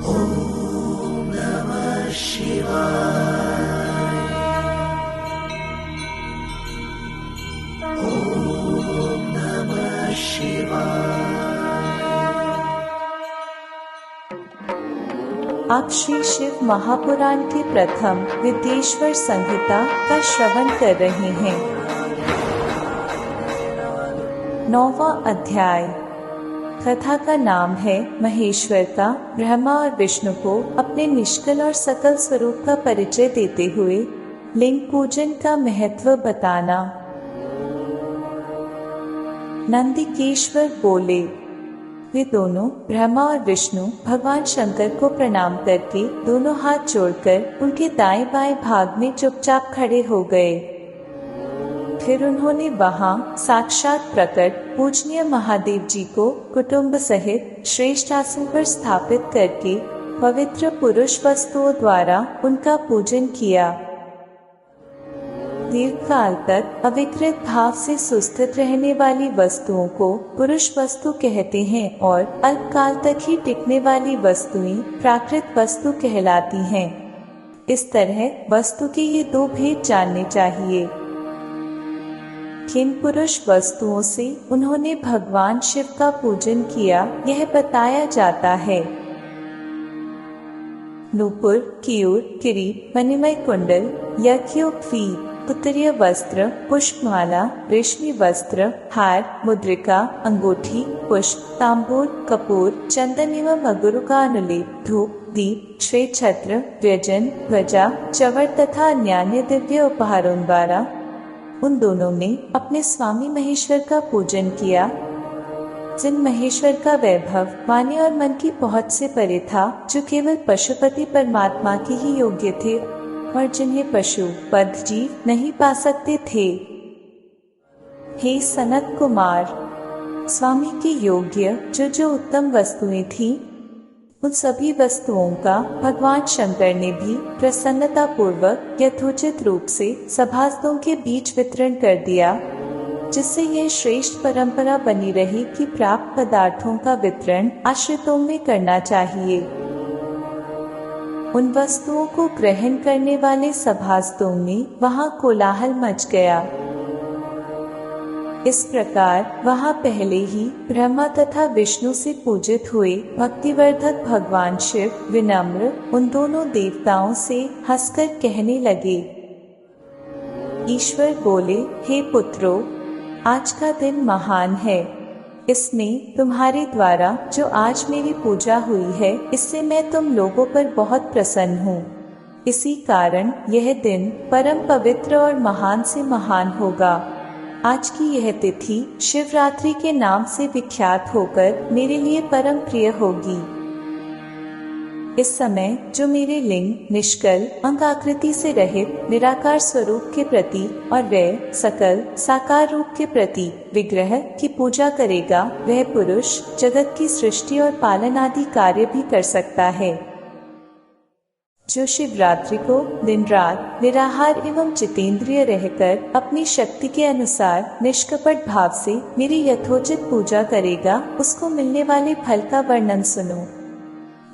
ओम नमः शिवाय। ओम नमः शिवाय। आप श्री शिव महापुराण के प्रथम विद्येश्वर संहिता का श्रवण कर रहे हैं। 9वां अध्याय। कथा का नाम है महेश्वरता। ब्रह्मा और विष्णु को अपने निष्कल और सकल स्वरूप का परिचय देते हुए लिंग पूजन का महत्व बताना। नंदिकेश्वर बोले, वे दोनों ब्रह्मा और विष्णु भगवान शंकर को प्रणाम करके दोनों हाथ जोड़कर उनके दाएं बाएं भाग में चुपचाप खड़े हो गए। फिर उन्होंने वहां साक्षात प्रकट पूजनीय महादेव जी को कुटुंब सहित श्रेष्ठ आसन पर स्थापित करके पवित्र पुरुष वस्तुओं द्वारा उनका पूजन किया। दीर्घकाल तक अविकृत भाव से सुस्थित रहने वाली वस्तुओं को पुरुष वस्तु कहते हैं और अल्पकाल तक ही टिकने वाली वस्तुएं प्राकृत वस्तु कहलाती हैं। इस तरह वस्तु के ये दो भेद जानने चाहिए। किन पुरुष वस्तुओं से उन्होंने भगवान शिव का पूजन किया, यह बताया जाता है। नूपुर, केयूर, किरीट, मणिमय कुंडल, यज्ञोपवीत, उत्तरीय वस्त्र, पुष्पमाला, रेशमी वस्त्र, हार, मुद्रिका, अंगूठी, पुष्प, तांबूल, कपूर, चंदन एवं अगुरु का अनुलेप, धूप, दीप, श्वेत छत्र, व्यजन, ध्वजा, चवर तथा अन्य दिव्य उपहारों द्वारा उन दोनों ने अपने स्वामी महेश्वर का पूजन किया, जिन महेश्वर का वैभव वाणी और मन की पहुंच से परे था, जो केवल पशुपति परमात्मा के ही योग्य थे और जिन्हें पशु पद जीव नहीं पा सकते थे। हे सनत कुमार, स्वामी के योग्य जो उत्तम वस्तुएं थीं, उन सभी वस्तुओं का भगवान शंकर ने भी प्रसन्नता पूर्वक यथोचित रूप से सभासदों के बीच वितरण कर दिया, जिससे यह श्रेष्ठ परंपरा बनी रही कि प्राप्त पदार्थों का वितरण आश्रितों में करना चाहिए। उन वस्तुओं को ग्रहण करने वाले सभासदों में वहां कोलाहल मच गया। इस प्रकार वहां पहले ही ब्रह्मा तथा विष्णु से पूजित हुए भक्तिवर्धक भगवान शिव विनम्र उन दोनों देवताओं से हंसकर कहने लगे। ईश्वर बोले, हे पुत्रों, आज का दिन महान है। इसमें तुम्हारे द्वारा जो आज मेरी पूजा हुई है, इससे मैं तुम लोगों पर बहुत प्रसन्न हूँ। इसी कारण यह दिन परम पवित्र और महान से महान होगा। आज की यह तिथि शिवरात्रि के नाम से विख्यात होकर मेरे लिए परम प्रिय होगी। इस समय जो मेरे लिंग निष्कल अंग आकृति से रहित निराकार स्वरूप के प्रति और वह सकल साकार रूप के प्रति विग्रह की पूजा करेगा, वह पुरुष जगत की सृष्टि और पालन आदि कार्य भी कर सकता है। जो शिवरात्रि को दिन रात निराहार एवं जितेंद्रिय रहकर अपनी शक्ति के अनुसार निष्कपट भाव से मेरी यथोचित पूजा करेगा, उसको मिलने वाले फल का वर्णन सुनो।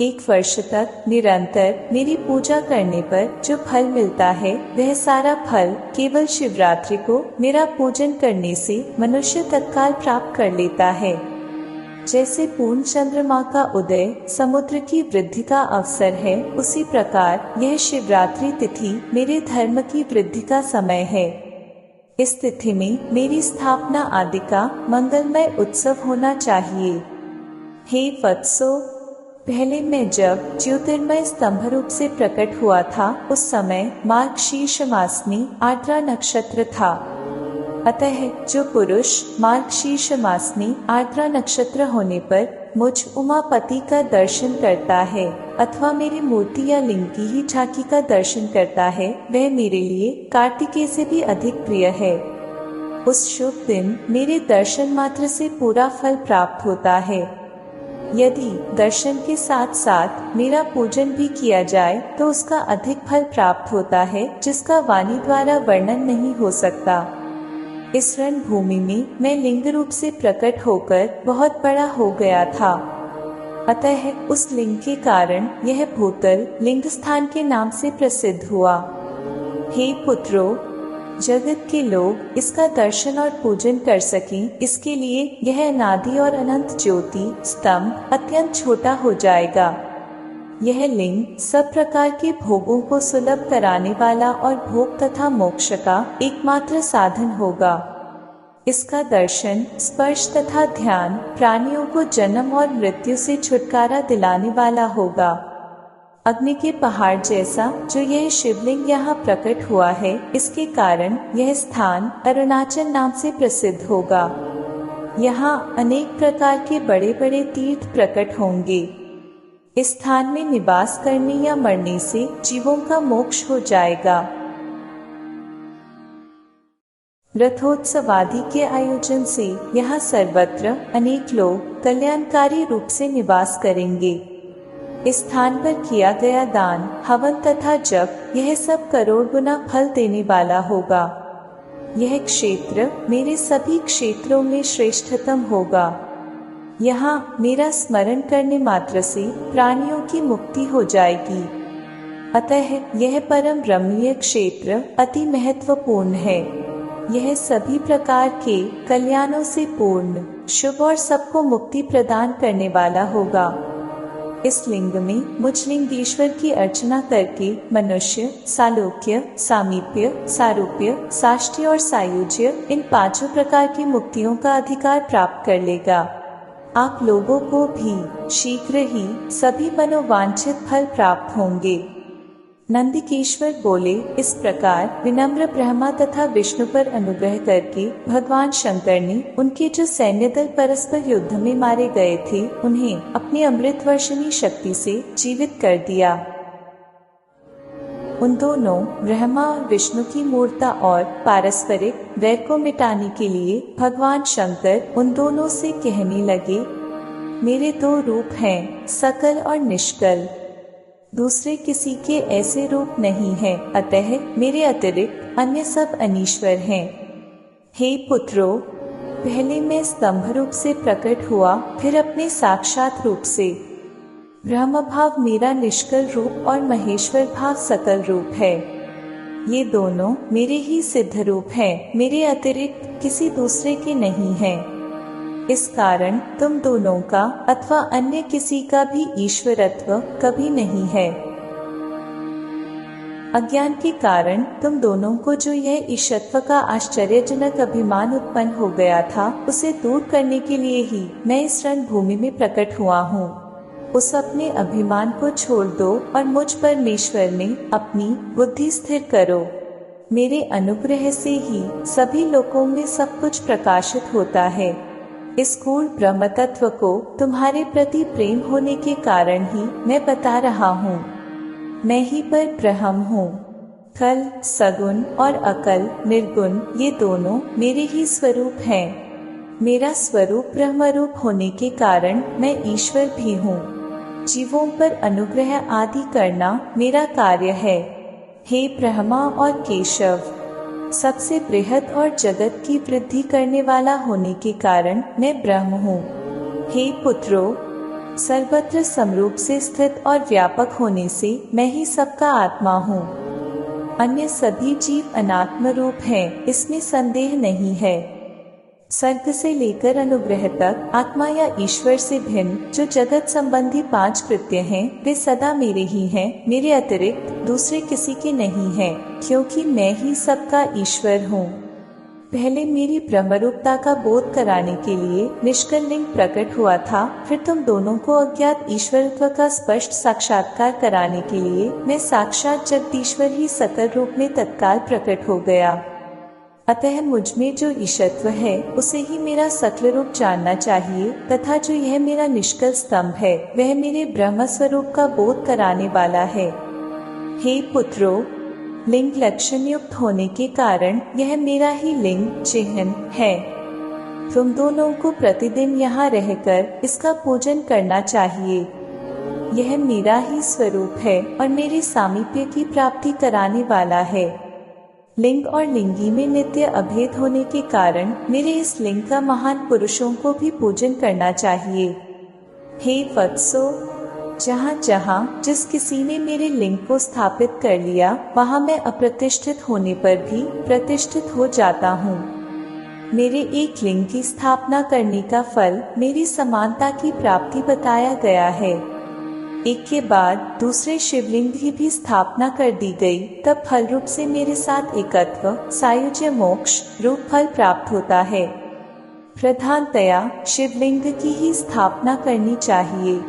1 वर्ष तक निरंतर मेरी पूजा करने पर जो फल मिलता है, वह सारा फल केवल शिवरात्रि को मेरा पूजन करने से मनुष्य तत्काल प्राप्त कर लेता है। जैसे पूर्ण चंद्रमा का उदय समुद्र की वृद्धि का अवसर है, उसी प्रकार यह शिवरात्रि तिथि मेरे धर्म की वृद्धि का समय है। इस तिथि में मेरी स्थापना आदि का मंगलमय उत्सव होना चाहिए। हे वत्सो, पहले मैं जब ज्योतिर्मय स्तंभ रूप से प्रकट हुआ था, उस समय मार्गशीर्ष मास में आर्द्रा नक्षत्र था। अतः जो पुरुष मार्गशीर्ष मास में आर्द्रा नक्षत्र होने पर मुझ उमापति का दर्शन करता है अथवा मेरी मूर्ति या लिंग की ही झांकी का दर्शन करता है, वह मेरे लिए कार्तिकेय से भी अधिक प्रिय है। उस शुभ दिन मेरे दर्शन मात्र से पूरा फल प्राप्त होता है। यदि दर्शन के साथ साथ मेरा पूजन भी किया जाए तो उसका अधिक फल प्राप्त होता है, जिसका वाणी द्वारा वर्णन नहीं हो सकता। इस रणभूमि में मैं लिंग रूप से प्रकट होकर बहुत बड़ा हो गया था। अतः उस लिंग के कारण यह भूतल लिंग स्थान के नाम से प्रसिद्ध हुआ। हे पुत्रों, जगत के लोग इसका दर्शन और पूजन कर सकें, इसके लिए यह अनादि और अनंत ज्योति स्तंभ अत्यंत छोटा हो जाएगा। यह लिंग सब प्रकार के भोगों को सुलभ कराने वाला और भोग तथा मोक्ष का एकमात्र साधन होगा। इसका दर्शन, स्पर्श तथा ध्यान प्राणियों को जन्म और मृत्यु से छुटकारा दिलाने वाला होगा। अग्नि के पहाड़ जैसा जो यह शिवलिंग यहाँ प्रकट हुआ है, इसके कारण यह स्थान अरुणाचल नाम से प्रसिद्ध होगा। यहाँ अनेक प्रकार के बड़े बड़े तीर्थ प्रकट होंगे। इस स्थान में निवास करने या मरने से जीवों का मोक्ष हो जाएगा। रथोत्सव आदि के आयोजन से यहाँ सर्वत्र अनेक लोग कल्याणकारी रूप से निवास करेंगे। इस स्थान पर किया गया दान, हवन तथा जप यह सब करोड़ गुना फल देने वाला होगा। यह क्षेत्र मेरे सभी क्षेत्रों में श्रेष्ठतम होगा। यहाँ मेरा स्मरण करने मात्र से प्राणियों की मुक्ति हो जाएगी। अतः यह परम रमणीय क्षेत्र अति महत्वपूर्ण है। यह सभी प्रकार के कल्याणों से पूर्ण, शुभ और सबको मुक्ति प्रदान करने वाला होगा। इस लिंग में मुजलिंगेश्वर की अर्चना करके मनुष्य सालोक्य, सामीप्य, सारूप्य, साष्टय और सायुज्य इन पांचों प्रकार की मुक्तियों का अधिकार प्राप्त कर लेगा। आप लोगों को भी शीघ्र ही सभी मनोवांछित फल प्राप्त होंगे। नंदिकेश्वर बोले, इस प्रकार विनम्र ब्रह्मा तथा विष्णु पर अनुग्रह करके भगवान शंकर ने उनके जो सैन्य दल परस्पर युद्ध में मारे गए थे, उन्हें अपनी अमृत वर्षिणी शक्ति से जीवित कर दिया। उन दोनों ब्रह्मा और विष्णु की मूर्ता और पारस्परिक वैर को मिटाने के लिए भगवान शंकर उन दोनों से कहने लगे, मेरे दो रूप हैं, सकल और निष्कल। दूसरे किसी के ऐसे रूप नहीं है, अतः मेरे अतिरिक्त अन्य सब अनीश्वर हैं। हे पुत्रों, पहले मैं स्तंभ रूप से प्रकट हुआ, फिर अपने साक्षात रूप से। ब्रह्म भाव मेरा निष्कल रूप और महेश्वर भाव सकल रूप है। ये दोनों मेरे ही सिद्ध रूप हैं, मेरे अतिरिक्त किसी दूसरे के नहीं हैं। इस कारण तुम दोनों का अथवा अन्य किसी का भी ईश्वरत्व कभी नहीं है। अज्ञान के कारण तुम दोनों को जो यह ईशत्व का आश्चर्यजनक अभिमान उत्पन्न हो गया था, उसे दूर करने के लिए ही मैं इस रणभूमि में प्रकट हुआ हूँ। उस अपने अभिमान को छोड़ दो और मुझ परमेश्वर में अपनी बुद्धि स्थिर करो। मेरे अनुग्रह से ही सभी लोकों में सब कुछ प्रकाशित होता है। इस गूढ़ ब्रह्म तत्व को तुम्हारे प्रति प्रेम होने के कारण ही मैं बता रहा हूँ। मैं ही पर ब्रह्म हूँ। कल, सगुण और अकल, निर्गुण, ये दोनों मेरे ही स्वरूप हैं। मेरा स्वरूप ब्रह्म रूप होने के कारण मैं ईश्वर भी हूँ। जीवों पर अनुग्रह आदि करना मेरा कार्य है। हे ब्रह्मा और केशव, सबसे बृहद और जगत की वृद्धि करने वाला होने के कारण मैं ब्रह्म हूँ। हे पुत्रों, सर्वत्र समरूप से स्थित और व्यापक होने से मैं ही सबका आत्मा हूँ। अन्य सभी जीव अनात्म रूप हैं, इसमें संदेह नहीं है। सर्ग से लेकर अनुग्रह तक आत्मा या ईश्वर से भिन्न जो जगत संबंधी 5 कृत्य हैं, वे सदा मेरे ही हैं। मेरे अतिरिक्त दूसरे किसी के नहीं हैं, क्योंकि मैं ही सबका ईश्वर हूँ। पहले मेरी ब्रह्मरूपता का बोध कराने के लिए निष्कल लिंग प्रकट हुआ था, फिर तुम दोनों को अज्ञात ईश्वरत्व का स्पष्ट साक्षात्कार कराने के लिए मैं साक्षात जगदीश्वर ही सकल रूप में तत्काल प्रकट हो गया। अतः मुझ में जो ईशत्व है उसे ही मेरा सकल रूप जानना चाहिए, तथा जो यह मेरा निष्कल स्तंभ है वह मेरे ब्रह्म स्वरूप का बोध कराने वाला है। हे पुत्रों, लिंग लक्षण युक्त होने के कारण यह मेरा ही लिंग चिन्ह है। तुम दोनों को प्रतिदिन यहाँ रहकर इसका पूजन करना चाहिए। यह मेरा ही स्वरूप है और मेरे सामीप्य की प्राप्ति कराने वाला है। लिंग और लिंगी में नित्य अभेद होने के कारण मेरे इस लिंग का महान पुरुषों को भी पूजन करना चाहिए। हे वत्सो, जहाँ जहाँ जिस किसी ने मेरे लिंग को स्थापित कर लिया, वहाँ मैं अप्रतिष्ठित होने पर भी प्रतिष्ठित हो जाता हूँ। मेरे एक लिंग की स्थापना करने का फल मेरी समानता की प्राप्ति बताया गया है। एक के बाद दूसरे शिवलिंग की भी स्थापना कर दी गई, तब फल रूप से मेरे साथ एकत्व सायुज्य मोक्ष रूप फल प्राप्त होता है। प्रधानतया शिवलिंग की ही स्थापना करनी चाहिए।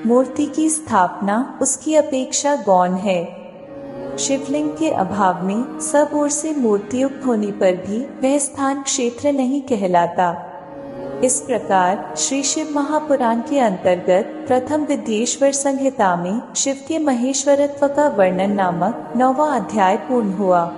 मूर्ति की स्थापना उसकी अपेक्षा गौण है। शिवलिंग के अभाव में सब ओर से मूर्तियुक्त होने पर भी वह स्थान क्षेत्र नहीं कहलाता। इस प्रकार श्री शिव महापुराण के अंतर्गत प्रथम विद्येश्वर संहिता में शिव के महेश्वरत्व का वर्णन नामक 9वां अध्याय पूर्ण हुआ।